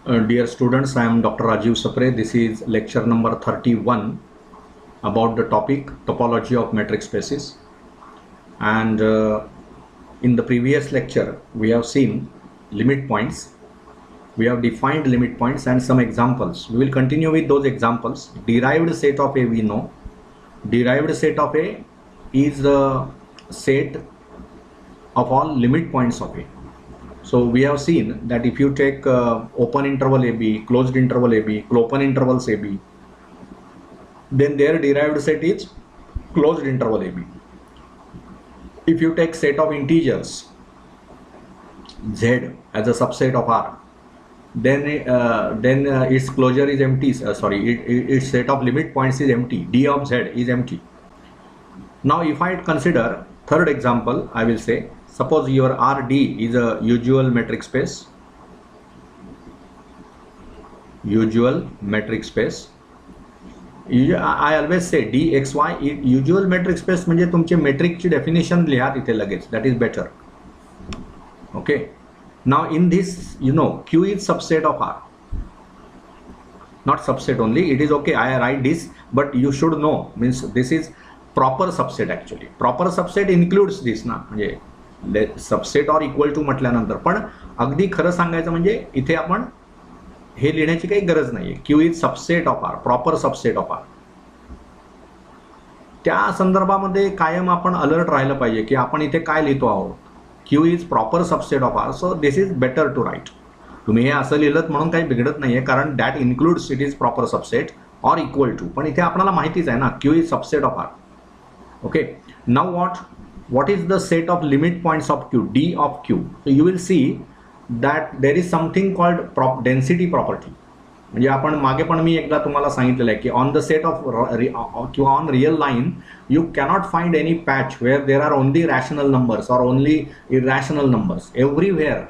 Dear students, I am Dr. Rajiv Sapre. This is lecture number 31 about the topic topology of metric spaces. And in the previous lecture, we have seen limit points. We have defined limit points and some examples. We will continue with those examples. Derived set of A we know. Derived set of A is the set of all limit points of A. So we have seen that if you take open interval AB, closed interval AB, open intervals AB, then their derived set is closed interval AB. If you take set of integers Z as a subset of R, then its closure is empty. Its set of limit points is empty. D of Z is empty. Now if I consider third example, I will say, suppose your RD is a usual metric space. Usual metric space. I always say DXY usual metric space म्हणजे तुमचे metric ची definition लिहा तिथे लगेच. That is better. Okay. Now in this, you know, Q is subset of R. Not subset only. It is okay. I write this, but you should know. Means this is proper subset actually. Proper subset includes this ना म्हणजे subset or equal to म्हटल्यानंतर पण अगदी खरं सांगायचं म्हणजे इथे आपण हे लिहिण्याची काही गरज नाहीये. Q is subset of R, proper subset of R. त्या संदर्भामध्ये कायम आपण अलर्ट राहिलं पाहिजे की आपण इथे काय लिहितो आहोत. Q is proper subset of R, so this is better to write. तुम्ही हे असं लिहिलं म्हणून काही बिघडत नाहीये, कारण that includes it is proper subset or equal to. पण इथे आपल्याला माहितीच आहे ना, Q is subset of R. Okay. Now what is the set of limit points of Q, D of Q? So you will see that there is something called density property. म्हणजे आपण मागे पण मी एकदा तुम्हाला सांगितलेलं आहे की ऑन द सेट ऑफ किंवा on real line you cannot find any patch where there are only rational numbers or only irrational numbers everywhere.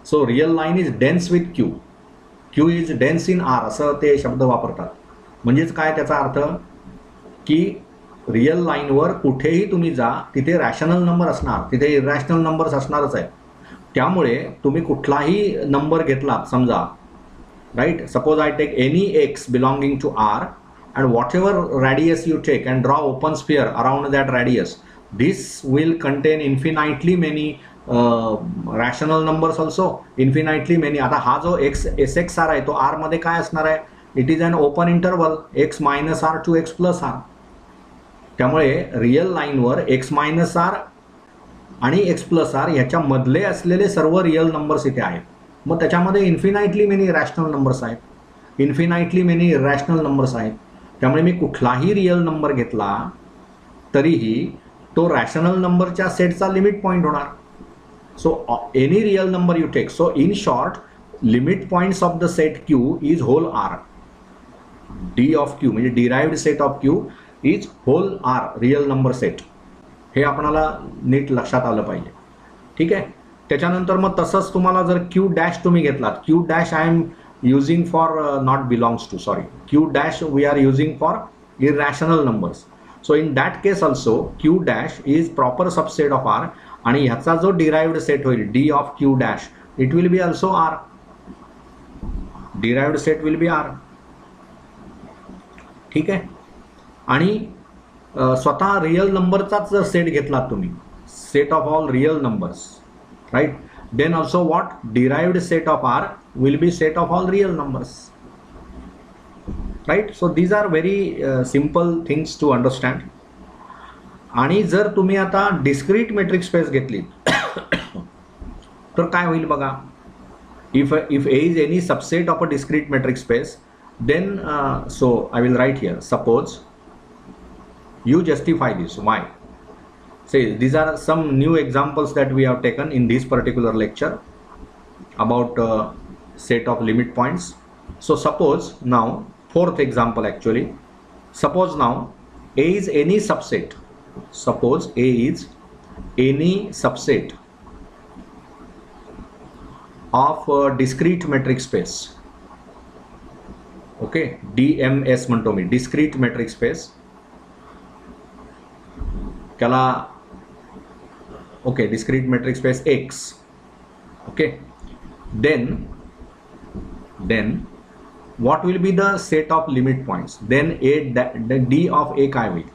So real line is dense with Q. Q is dense in R असं ते शब्द वापरतात. म्हणजेच काय त्याचा अर्थ की real लाईनवर कुठेही तुम्ही जा तिथे रॅशनल नंबर असणार, तिथे इरॅशनल नंबर्स असणारच आहेत. त्यामुळे तुम्ही कुठलाही नंबर घेतलात समजा, right, suppose I take any x belonging to R and whatever radius you take and draw open sphere around that radius, this will contain infinitely many rational numbers also, infinitely many. आता हा जो S x R आहे तो R मध्ये काय असणार आहे? It is an open interval x minus r to x plus r. त्यामुळे रियल लाईनवर एक्स मायनस आर आणि एक्स प्लस आर ह्याच्या मधले असलेले सर्व रियल नंबर्स इथे आहेत. मग त्याच्यामध्ये इन्फिनाइटली मेनी रॅशनल नंबर्स आहेत, इन्फिनाइटली मेनी इरॅशनल नंबर्स आहेत. त्यामुळे मी कुठलाही रियल नंबर घेतला तरीही तो रॅशनल नंबरच्या सेटचा लिमिट पॉईंट होणार. So any real number you take. So in short, limit points of the set Q is whole R. D of Q म्हणजे derived set of Q is whole R, real number set. हे आपणाला नीट लक्षात आलं पाहिजे. ठीक आहे. त्याच्यानंतर मग तसंच तुम्हाला जर क्यू डॅश तुम्ही घेतलात, Q dash I am using for not belongs to, sorry, Q dash we are using for irrational numbers. So in that case also Q dash is proper subset of R आणि ह्याचा जो derived set होईल D of Q dash, it will be also R. Derived set will be R. ठीक आहे. आणि स्वतः real नंबरचाच जर set घेतला तुम्ही, set of all real numbers, right, then also what, derived set of R will be set of all real numbers, right. So these are very simple things to understand. आणि जर तुम्ही आता discrete metric space घेतली तर काय होईल बघा. If A is any subset of a discrete metric space, then so I will write here, suppose you justify this. Why? Say these are some new examples that we have taken in this particular lecture about set of limit points. So suppose now, fourth example actually, suppose now A is any subset. Suppose A is any subset of a discrete metric space. Okay. DMS म्हणतो मी, discrete metric space. त्याला okay, discrete metric space X. Okay, then then what will be the set of limit points, then d of a काय होईल.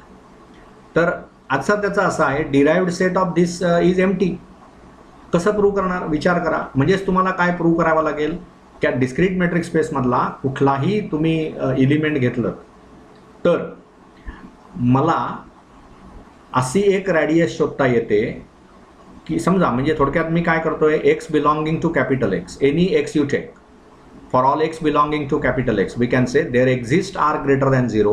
तर आजचा त्याचा असा आहे, derived set of this is empty. कसं प्रूव्ह करणार विचार करा. म्हणजेच तुम्हाला काय प्रूव्ह करावं लागेल की डिस्क्रीट मेट्रिक स्पेसमधला कुठलाही तुम्ही एलिमेंट घेतलं तर मला अशी एक रॅडियस शोधता येते की समजा, म्हणजे थोडक्यात मी काय करतोय, x belonging to capital X, any x you take, for all x belonging to capital X, we can say there exists r greater than 0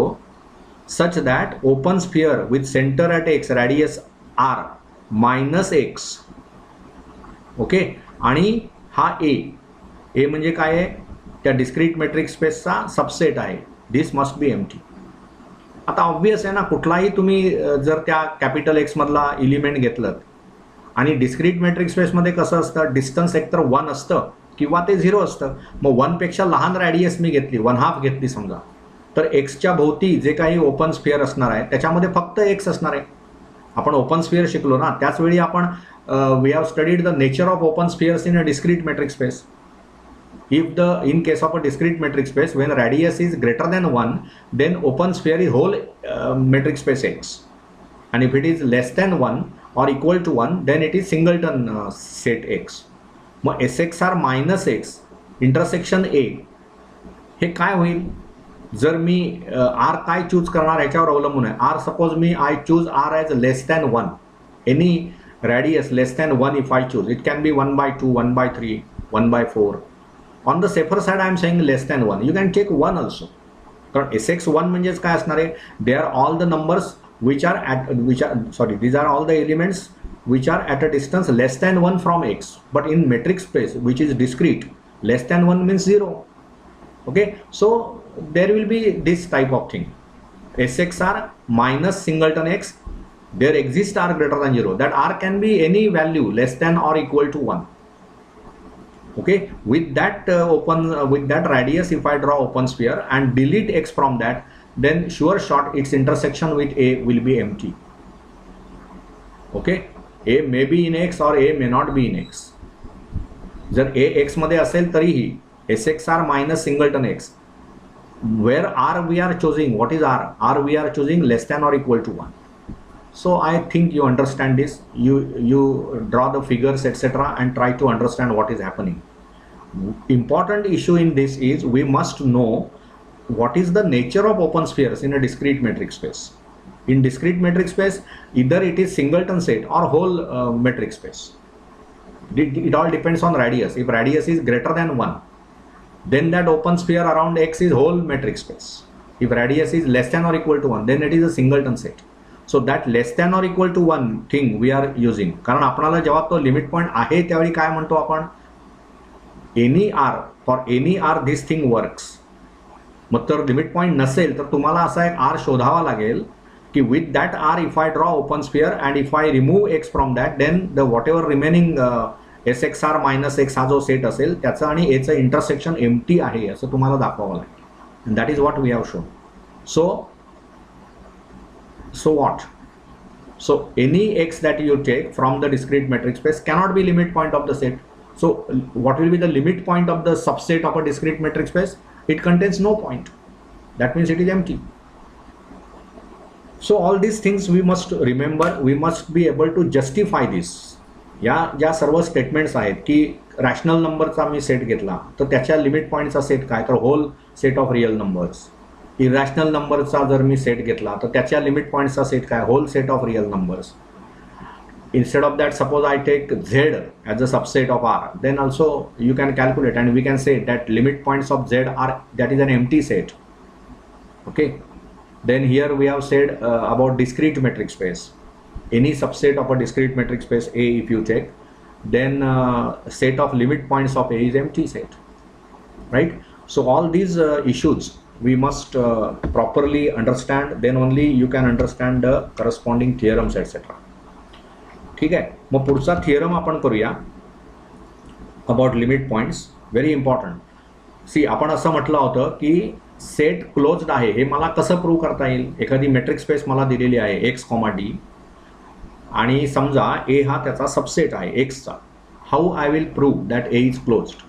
such that open sphere with center at x, radius r minus x. Okay, आणि हा a म्हणजे काय आहे, त्या discrete metric स्पेसचा subset आहे. दिस must be empty. आता obvious आहे ना, कुठलाही तुम्ही जर त्या कॅपिटल एक्स मधला एलिमेंट घेतलं आणि डिस्क्रीट मेट्रिक स्पेसमध्ये कसं असतं, डिस्टन्स एकतर 1 असतं किंवा ते 0 असतं. मग 1 पेक्षा लहान रॅडियस मी घेतली, 1/2 घेतली समजा, तर एक्सच्या भोवती जे काही ओपन स्फिअर असणार आहे त्याच्यामध्ये फक्त एक्स असणार आहे. आपण ओपन स्फिअर शिकलो ना, त्याच वेळी आपण we have studied the nature of open spheres in a discrete metric space. in case of a discrete metric space, when radius is greater than 1, then open sphere is whole metric space X, and if it is less than 1 or equal to 1, then it is singleton set X. मग SXR minus x intersection A हे काय होईल, जर मी R काय choose करणार ह्याच्यावर अवलंबून आहे. आर सपोज मी I choose r as less than 1, any radius less than 1 if I choose, it can be 1/2, 1/3, 1/4. On the safer side I am saying less than 1, you can take 1 also. कारण SX1 म्हणजेच काय असणार आहे, they are all the numbers which are these are all the elements which are at a distance less than 1 from x, but in metric space which is discrete, less than 1 means 0. Okay, so there will be this type of thing, SXR minus singleton x, there exists r greater than 0, that r can be any value less than or equal to 1. Okay, with that with that radius, if I draw open sphere and delete x from that, then sure shot its intersection with a will be empty. Okay, a may be in x or a may not be in x. जर a x मध्ये असेल तरीही SXR minus singleton x, where r we are choosing, what is r? R we are choosing less than or equal to 1. So I think you understand this. You draw the figures etc. and try to understand what is happening. Important issue in this is we must know what is the nature of open spheres in a discrete metric space. In discrete metric space, either it is singleton set or whole metric space. It all depends on radius. If radius is greater than 1, then that open sphere around x is whole metric space. If radius is less than or equal to 1, then it is a singleton set. So that less than or equal to 1 thing we are using. कारण आपल्याला जेव्हा तो limit point आहे त्यावेळी काय म्हणतो आपण, any r, for any r this thing works. मग तर लिमिट पॉइंट नसेल तर तुम्हाला असा एक आर शोधावा लागेल की with that r if I draw open sphere and if I remove x from that, then the whatever remaining SXR minus x हा जो सेट असेल त्याचं आणि एचं इंटरसेक्शन एम्प्टी आहे असं तुम्हाला दाखवावं लागेल. And that is what we have shown. So what? So any x that you take from the discrete metric space cannot be limit point of the set. So what will be the limit point of the subset of a discrete metric space? It contains no point. That means it is empty. So all these things we must remember. We must be able to justify this. या ज्या सर्व statements आहेत की rational नंबरचा मी set घेतला तर त्याच्या limit पॉईंटचा सेट काय, तर whole set of real numbers. Irrational नंबरचा जर मी सेट घेतला तर त्याच्या लिमिट पॉईंटचा सेट काय, whole set of real numbers. Instead of that, suppose I take z as a subset of r, then also you can calculate and we can say that limit points of z are, that is an empty set. Okay, then here we have said about discrete metric space. Any subset of a discrete metric space A if you take, then set of limit points of A is empty set, right? So all these issues we must properly understand, then only you can understand the corresponding theorems etc. ठीक आहे, मग पुढचा theorem आपण करूया about limit points. Very important. See, आपण असं म्हटलं होतं की सेट क्लोज्ड आहे हे मला कसं प्रूव्ह करता येईल. एखादी मेट्रिक स्पेस मला दिलेली आहे एक्स कॉमा डी आणि समजा ए हा त्याचा सबसेट आहे एक्सचा. How I will prove that A is closed.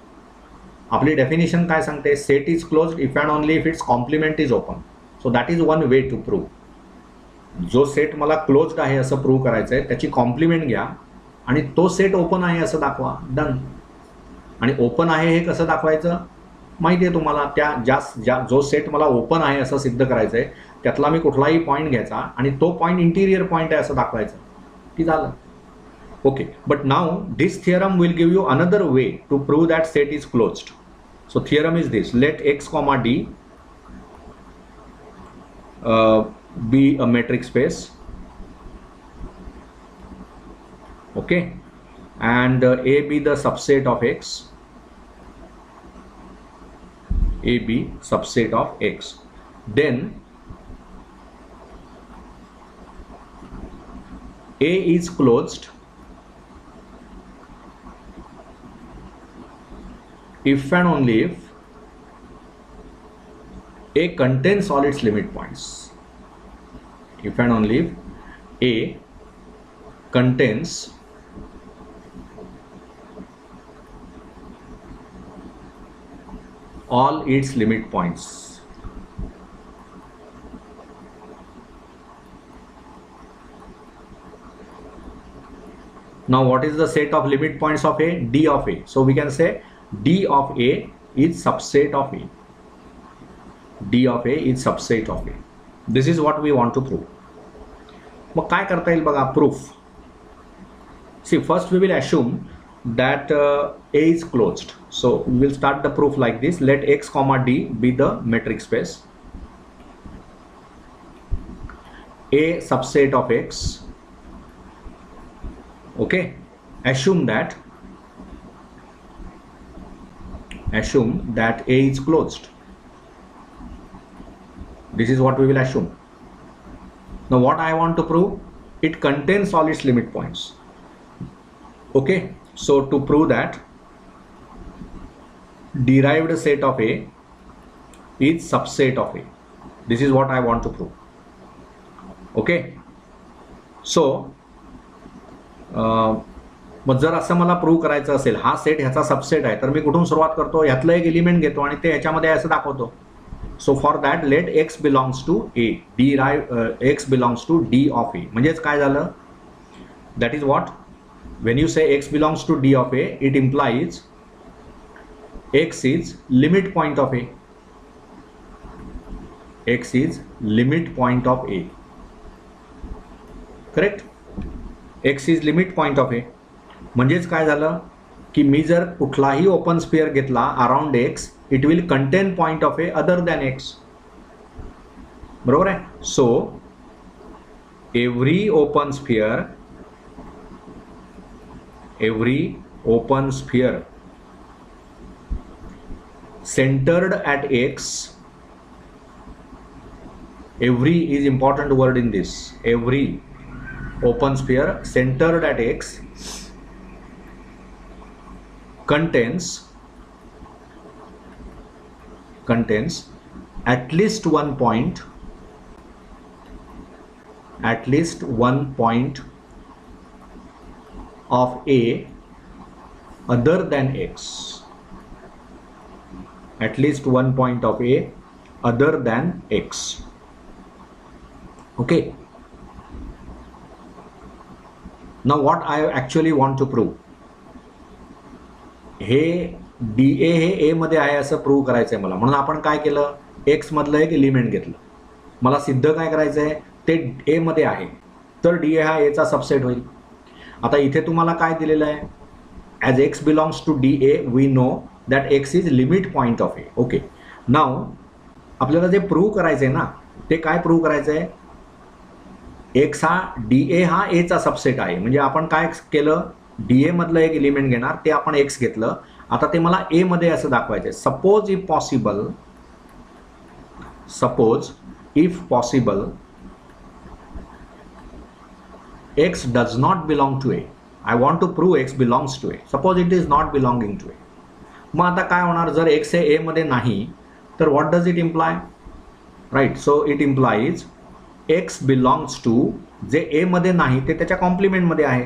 आपली डेफिनेशन काय सांगते, set is closed if and only if its complement is open. So that is one way to prove. जो सेट मला क्लोज्ड आहे असं प्रूव्ह करायचं आहे त्याची कॉम्प्लिमेंट घ्या आणि तो सेट ओपन आहे असं दाखवा, डन. आणि ओपन आहे हे कसं दाखवायचं माहिती आहे तुम्हाला, त्या जो सेट मला ओपन आहे असं सिद्ध करायचं आहे त्यातला मी कुठलाही पॉईंट घ्यायचा आणि तो पॉईंट इंटिरियर पॉईंट आहे असं दाखवायचं, की झालं. Okay, but now this theorem will give you another way to prove that set is closed. So theorem is this, let X comma D be a metric space, okay, and A be the subset of X, A be subset of X. Then A is closed if and only if A contains all its limit points. If and only if A contains all its limit points. Now what is the set of limit points of A? D of A. So we can say D of A is subset of A. D of A is subset of A. This is what we want to prove. मग काय करता येईल बघा proof. See first we will assume that A is closed. So we will start the proof like this. Let X comma D be the metric space. A subset of X. Okay. Assume that A is closed. This is what we will assume. Now what I want to prove, it contains all its limit points. Okay, so to prove that derived set of A is subset of A, this is what I want to prove. Okay, so मग जर असं मला prove करायचं असेल हा set ह्याचा subset आहे तर मी कुठून सुरुवात करतो, ह्यातलं एक एलिमेंट घेतो आणि ते ह्याच्यामध्ये असं दाखवतो. So for that let X belongs to A, X belongs to D of A. म्हणजेच काय झालं, that is what, when you say X belongs to D of A, it implies X is limit point of A. X is limit point of A. Correct? X is limit point of A. म्हणजेच काय झालं की मी जर कुठलाही open sphere घेतला around X, it will contain point of A other than X. बरोबर आहे. So every open sphere centered at X, every is important word in this, every open sphere centered at X contains at least one point of A other than X. At least one point of A other than X. Okay. Now what I actually want to prove, हे DA हे A मध्ये आहे असं prove करायचं आहे मला. म्हणून आपण काय केलं, X मधलं एक एलिमेंट घेतलं. मला सिद्ध काय करायचं आहे, ते A मध्ये आहे तर DA हा A चा सबसेट होईल. आता इथे तुम्हाला काय दिलेलं आहे, as X belongs to DA we know that X is limit point of A. Okay, now आपल्याला जे प्रूव्ह करायचं आहे ना, ते काय प्रूव्ह करायचं आहे, X हा DA हा A चा सबसेट आहे. म्हणजे आपण काय केलं, DA मधलं एक एलिमेंट घेणार, ते आपण X घेतलं. आता ते मला A मध्ये असं दाखवायचं आहे. Suppose if possible X does not belong to A. I want to prove X belongs to A. Suppose it is not belonging to A. मग आता काय होणार, जर X हे A मध्ये नाही तर what does it imply? Right, so it implies X belongs to, जे A मध्ये नाही ते त्याच्या कॉम्प्लिमेंट मध्ये आहे.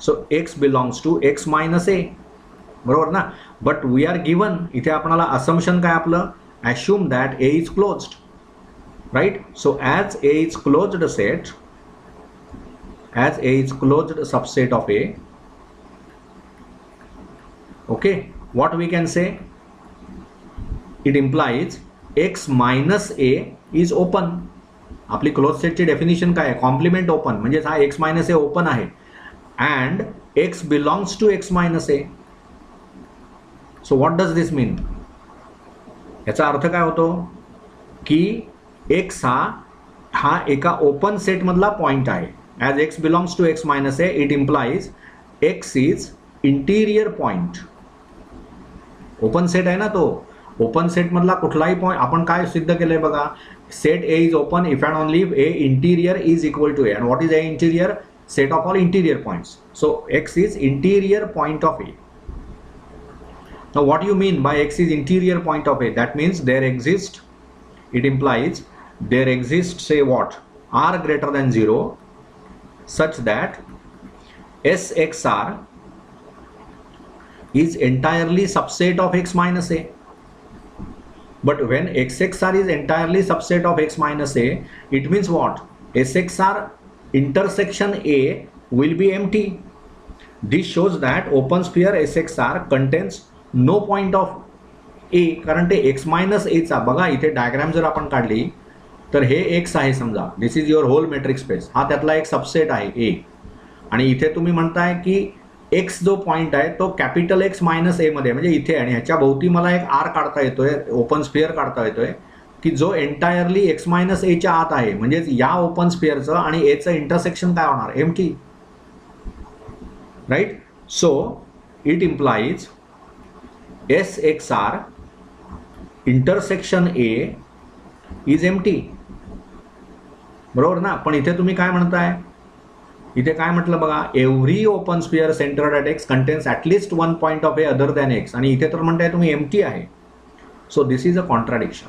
So X belongs to X minus A. बरोबर ना. बट वी आर गिवन, इथे आपल्याला असम्पशन काय आपलं, assume that A is closed, right. So as A is closed set, as A is closed subset of A, okay, what we can say, it implies X minus A is open. आपली close सेटची definition काय आहे, complement open, म्हणजे हा X minus A open आहे and X belongs to X minus A. So what does this mean, याचा अर्थ काय होतो की X हा एका ओपन सेटमधला पॉईंट आहे. As X belongs to X minus A, it implies X is interior point. Open set आहे ना तो, ओपन सेट मधला कुठलाही पॉईंट आपण काय सिद्ध केलंय बघा, set A is open if and only if A interior is equal to A. And what is A interior? Set of all interior points. So X is interior point of A. Now what do you mean by X is interior point of A? That means there exists, it implies there exists, say what, R greater than 0, such that SXR is entirely subset of X minus A. But when XXR is entirely subset of X minus A, it means what? SXR intersection A will be empty. This shows that open sphere SXR contains no point of A, कारण ते X minus A चा, बघा इथे diagram जर आपण काढली तर हे X आहे समजा, this is your whole metric space, हा त्यातला एक सबसेट आहे A. आणि इथे तुम्ही म्हणताय की X जो पॉईंट आहे तो कॅपिटल X मायनस ए मध्ये, म्हणजे इथे, आणि ह्याच्या भोवती मला एक आर काढता येतोय, ओपन स्फिअर काढता येतोय की जो एंटायरली X मायनस एच्या आत आहे. म्हणजेच या ओपन स्फिअरचं आणि एचं इंटरसेक्शन काय होणार, empty, right. So it implies SXR intersection A is empty, बरोबर ना. पण इथे तुम्ही काय म्हणताय, इथे काय म्हटलं बघा, every open sphere centred at X contains at least one point of A other than X, आणि इथे तर म्हणताय तुम्ही एम्प्टी आहे. So this is a contradiction,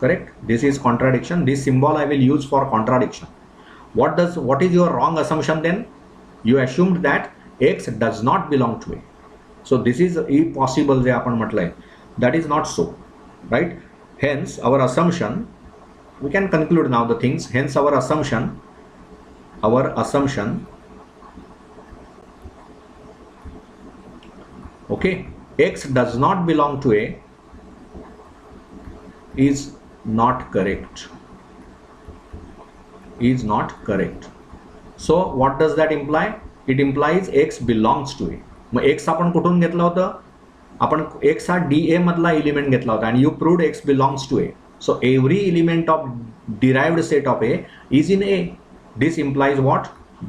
correct, this is contradiction. This symbol I will use for contradiction. what is your wrong assumption then? You assumed that X does not belong to A. So this is impossible जे आपण म्हटलंय, that is not so, right? Hence our assumption, we can conclude now the things. Hence our assumption, okay, X does not belong to A is not correct, is not correct. So what does that imply? It implies X belongs to A. मग X आपण कुठून घेतलं होतं, आपण X हा DA मधला element घेतला होता, and you proved X belongs to A. So every element of derived set of A is in A. This implies what?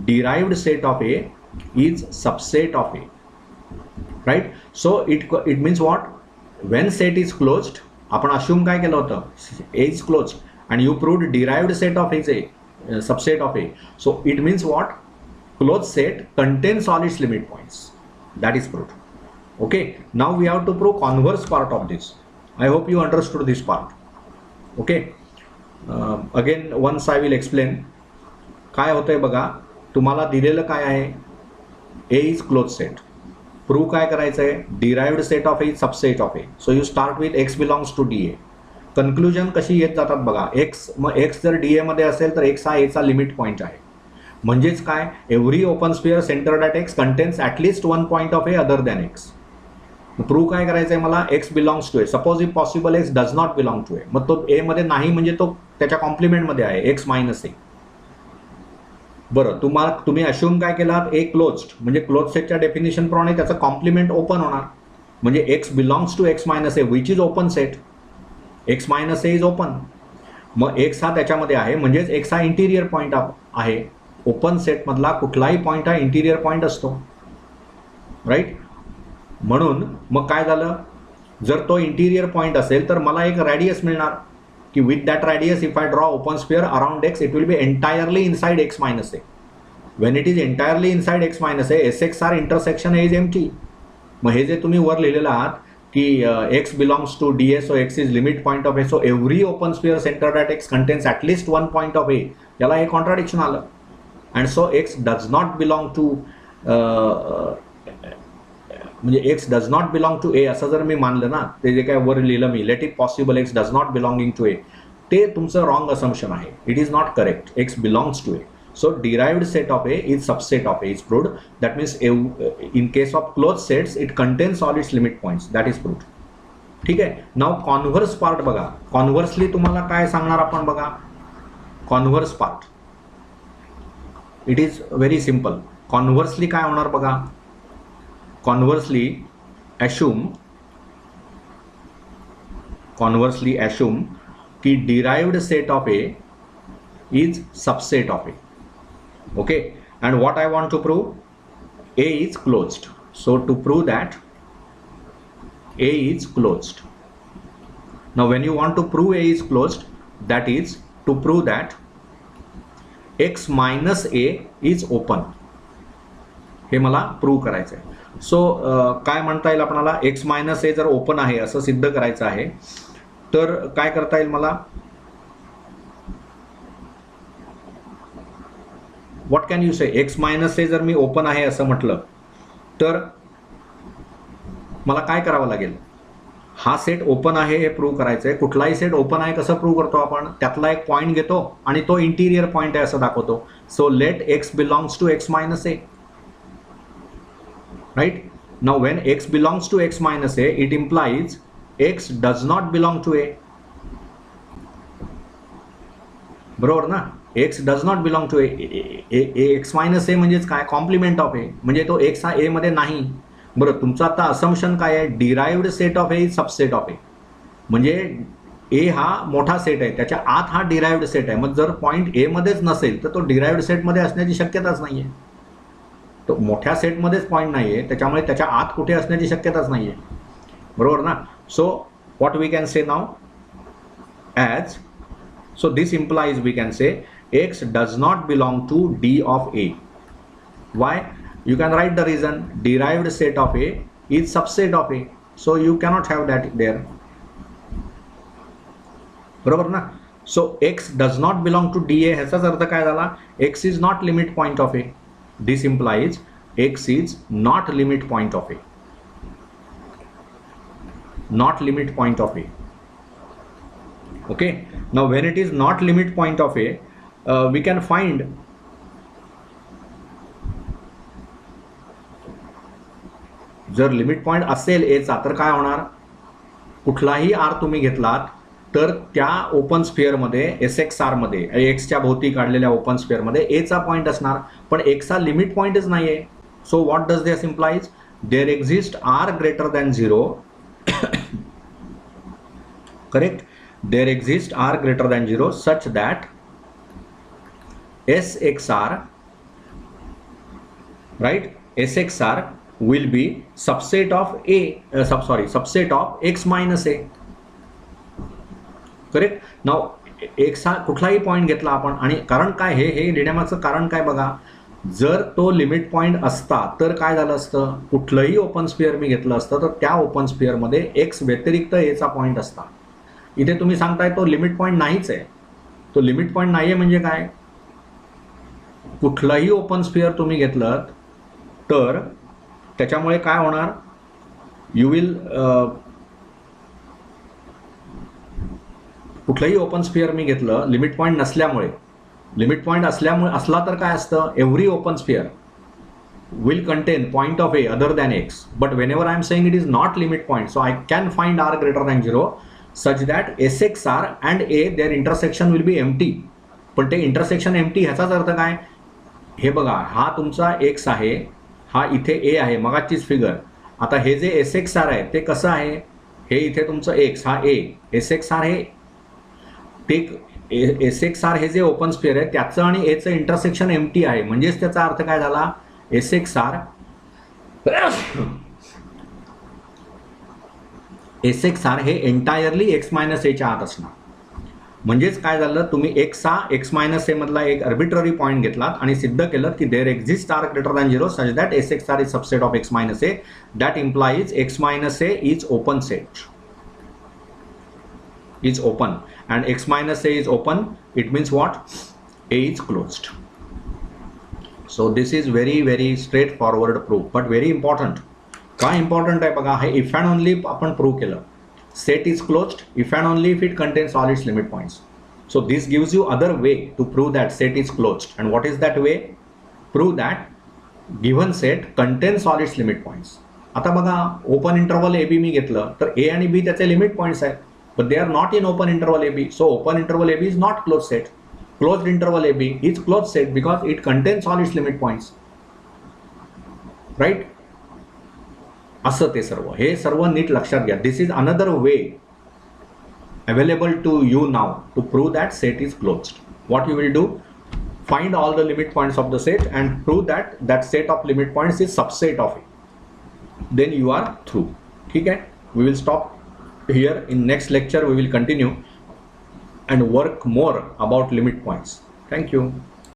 Derived set of A is subset of A, right? So it means what? When set is closed, आपण assume काय केलं होतं, A is closed, and you proved derived set of A is a subset of A. So it means what? Closed set contains all its limit points. That is proved. Okay, now we have to prove converse part of this. I hope you understood this part. Okay, again once I will explain. काय होतंय बघा, तुम्हाला दिलेलं काय आहे, A is closed set. Prove काय करायचं आहे, derived set of A subset of A. So you start with X belongs to DA. Conclusion कशी येत जातात बघा, X, मग X जर DA मध्ये असेल तर X हा एचा लिमिट पॉईंट आहे. म्हणजेच काय, every open sphere centred at X contains at least one point of A other than X. Prove काय करायचं आहे मला, X belongs to A. Suppose if possible X does not belong to A, मग तो ए मध्ये नाही, म्हणजे तो त्याच्या कॉम्प्लिमेंटमध्ये आहे X मायनस ए. बरं, तुम्ही अश्युम काय केलात, ए क्लोज्ड, म्हणजे क्लोज सेटच्या डेफिनेशन प्रमाणे त्याचं कॉम्प्लिमेंट ओपन होणार, म्हणजे X belongs to X minus A which is open set. X minus A is open, मग X हा त्याच्यामध्ये आहे, म्हणजेच X हा इंटिरियर पॉईंट आहे. ओपन सेटमधला कुठलाही पॉईंट हा इंटिरियर पॉईंट असतो, राईट. म्हणून मग काय झालं, जर तो इंटिरियर पॉईंट असेल तर मला एक रॅडियस मिळणार की with that radius if I draw open sphere around X it will be entirely inside X minus A. When it is entirely inside X minus A, SXR intersection is empty. मग हे जे तुम्ही वर लिहिलेलं आहात की X belongs to DA, so X is limit point of A, so every open sphere centred at X contains at least one point of A, याला हे कॉन्ट्राडिक्शन आलं. And so X does not belong to म्हणजे X does not belong to A असं जर मी मानलं ना, ते जे काय वर लिहिलं मी, let it possible X does not belonging to A, ते तुमचं रॉंग असम्पशन आहे. It is not correct. X belongs to A. So derived set of A is subset of A is proved. That means in case of closed sets it contains all its limit points. That is proved. ठीक आहे. नाव converse part बघा. कॉन्व्हर्सली तुम्हाला काय सांगणार आपण बघा. Converse part it is very simple. Conversely काय होणार बघा. कॉन्व्हर्सली assume की derived set of A is subset of A. Okay, and what I want to prove, A is closed. So to prove that A is closed, now when you want to prove A is closed, that is to prove that x minus A is open. हे मला prove करायचं आहे. So काय म्हणता येईल आपल्याला, x minus A जर open आहे असं सिद्ध करायचं आहे तर काय करता येईल मला. What can you say. X minus A जर मी ओपन आहे असं म्हटलं तर मला काय करावं लागेल. हा सेट ओपन आहे हे प्रूव्ह करायचं आहे. कुठलाही सेट ओपन आहे कसं प्रूव्ह करतो आपण, त्यातला एक पॉईंट घेतो आणि तो इंटिरियर पॉईंट आहे असं दाखवतो. So let X belongs to X minus A. Right. Now when X belongs to X minus A it implies X does not belong to A. बरोबर ना. X does not belong to X minus A म्हणजेच काय, complement of A, म्हणजे तो x हा ए मध्ये नाही. बरं, तुमचं आता असम्पशन काय आहे, derived set of A is subset of A. म्हणजे ए हा मोठा सेट आहे, त्याच्या आत हा डिराइव्ड सेट आहे. मग जर पॉईंट ए मध्येच नसेल तर तो डिराइव्ड सेटमध्ये असण्याची शक्यताच नाही आहे. तो मोठ्या सेटमध्येच पॉईंट नाही आहे, त्याच्यामुळे त्याच्या आत कुठे असण्याची शक्यताच नाही आहे. बरोबर ना. So what we can say now as, so this implies we can say x does not belong to D of A. Why? You can write the reason. Derived set of A is subset of A, so you cannot have that there. बरोबर ना. So x does not belong to DA ह्याचाच अर्थ काय झाला, x is not limit point of A. This implies x is not limit point of A. Not limit point of A. Okay, now when it is not limit point of A, we can find जर limit point असेल ए चा तर काय होणार, कुठलाही R तुम्ही घेतलात तर त्या ओपन स्फिअरमध्ये एस एक्स आर मध्ये एक्सच्या भोवती काढलेल्या ओपन स्फिअरमध्ये ए चा पॉइंट असणार, पण एक्सचा लिमिट पॉइंटच नाही आहे. So what does this implies, there exist r greater than 0. Correct. There exists r greater than 0 such that SXR, right, SXR will be subset of A, subset of x minus A. Correct. Now x हा कुठलाही point घेतला आपण, आणि कारण काय, हे लिहिण्यामागचं कारण काय बघा, जर तो लिमिट पॉईंट असता तर काय झालं असतं, कुठलंही ओपन स्फिअर मी घेतलं असतं तर त्या ओपन स्फिअरमध्ये x व्यतिरिक्त a चा पॉईंट असता. इथे तुम्ही सांगताय तो लिमिट पॉईंट नाहीच आहे. तो लिमिट पॉईंट नाही आहे म्हणजे काय, कुठलंही ओपन स्फिअर तुम्ही घेतलं तर त्याच्यामुळे काय होणार, यू विल कुठलंही ओपन स्फिअर मी घेतलं लिमिट पॉईंट नसल्यामुळे, लिमिट पॉईंट असला तर काय असतं, every open sphere will contain point of A other than x, but whenever I am saying it is not limit point, so I can find r greater than 0 such that SXR and A their intersection will be empty. पण ते intersection empty ह्याचाच अर्थ काय, हे बघा हा तुमचा x आहे, हा इथे A आहे, मगाचीच फिगर. आता हे जे SXR आहे ते कसं आहे, हे इथे तुमचं x हा A, SXR हे ते SXR हे जे ओपन स्फिअर आहे त्याचं आणि A चं इंटरसेक्शन एम्प्टी आहे, म्हणजेच त्याचा अर्थ काय झाला, SXR हे एंटायरली एक्स मायनस एच्या आत असणार. म्हणजेच काय झालं, तुम्ही एक्स हा एक्स मायनस ए मधला एक आर्बिट्ररी पॉईंट घेतलात आणि सिद्ध केलं की there exist r greater than 0 such that SXR is subset of x minus A. That implies x minus A is open set, is open, and x minus a is open, it means what, A is closed. So this is very straightforward proof, but very important. का important आहे बघा, हे if and only आपण prove केलं. Set is closed if and only if it contains all it's limit points. So this gives you other way to prove that set is closed. And what is that way? Prove that given set contains all its limit points. आता बघा, open interval A B मी घेतलं तर ए आणि बी त्याचे limit points आहेत, but they are not in open interval AB. So open interval AB is not closed set. Closed interval AB is closed set because it contains all its limit points. Right? असं ते सर्व, हे सर्व नीट लक्षात घ्या. This is another way available to you now to prove that set is closed. What you will do? Find all the limit points of the set and prove that that set of limit points is subset of it. Then you are through. Okay? We will stop here. In next lecture we will continue and work more about limit points. Thank you.